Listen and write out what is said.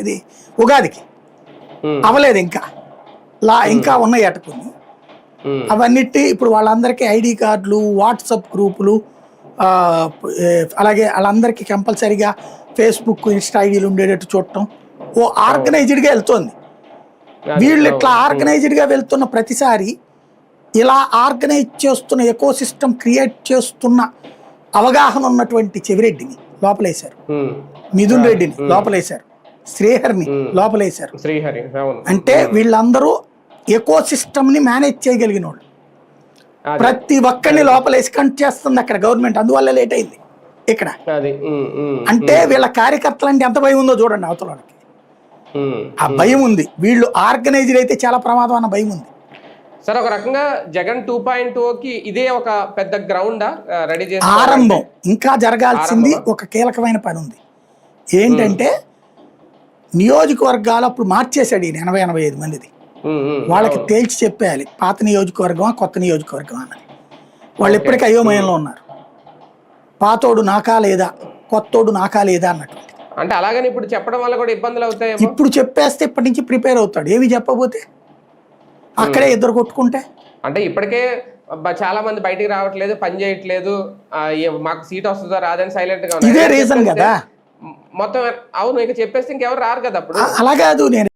ఇది ఉగాదికి అవలేదు ఇంకా ఇంకా ఉన్నాయి అట కొన్ని. అవన్నిటి ఇప్పుడు వాళ్ళందరికీ ఐడి కార్డులు, వాట్సాప్ గ్రూపులు, అలాగే వాళ్ళందరికీ కంపల్సరీగా ఫేస్బుక్, ఇన్స్టా ఐడీలు ఉండేటట్టు చూడటం ఓ ఆర్గనైజ్డ్గా వెళ్తోంది. వీళ్ళు ఇట్లా ఆర్గనైజ్డ్గా వెళ్తున్న ప్రతిసారి ఇలా ఆర్గనైజ్ చేస్తున్న ఎకో సిస్టమ్ క్రియేట్ చేస్తున్న అవగాహన ఉన్నటువంటి చెవిరెడ్డిని లోపలేశారు, మిథున్ రెడ్డిని లోపలేశారు, శ్రీహరిని లోపలేశారు. అంటే వీళ్ళందరూ ఎకో సిస్టమ్ని మేనేజ్ చేయగలిగిన వాళ్ళు. ప్రతి ఒక్కరిని లోపలేసి కంట్ చేస్తుంది అక్కడ గవర్నమెంట్. అందువల్ల లేట్ అయింది ఇక్కడ. అంటే వీళ్ళ కార్యకర్తలు అంటే ఎంత భయం ఉందో చూడండి అవతల వాళ్ళకి. ఆ భయం ఉంది. వీళ్ళు ఆర్గనైజర్ అయితే చాలా ప్రమాదం అన్న భయం ఉంది. సార్, ఒక రకంగా జగన్ 2.0కి ఇదే ఒక పెద్ద గ్రౌండా రెడీ చేసి ఆరంభం. ఇంకా జరగాల్సింది ఒక కీలకమైన పని ఉంది. ఏంటంటే నియోజకవర్గాలు అప్పుడు మార్చేశాడు ఈయన 80-85 మందిది. వాళ్ళకి తేల్చి చెప్పేయాలి పాత నియోజకవర్గమా కొత్త నియోజకవర్గం అన్నది. వాళ్ళు ఎప్పటికీ అయోమయంలో ఉన్నారు. పాతోడు నాకా లేదా, కొత్తోడు నాకా లేదా అన్నటువంటి. అంటే అలాగని ఇప్పుడు చెప్పడం వల్ల కూడా ఇబ్బందులు అవుతాయి. ఇప్పుడు చెప్పేస్తే ఇప్పటి నుంచి ప్రిపేర్ అవుతాడు. ఏమి చెప్పబోతే అక్కడే ఇద్దరు కొట్టుకుంటే. అంటే ఇప్పటికే చాలా మంది బయటికి రావట్లేదు, పని చేయట్లేదు, మాకు సీట్ వస్తుందో రాదని సైలెంట్ గా ఇదే రీజన్ కదా మొత్తం. అవును, ఇక చెప్పేస్తే ఇంకెవరు రారు కదా అప్పుడు. అలా కాదు, నేను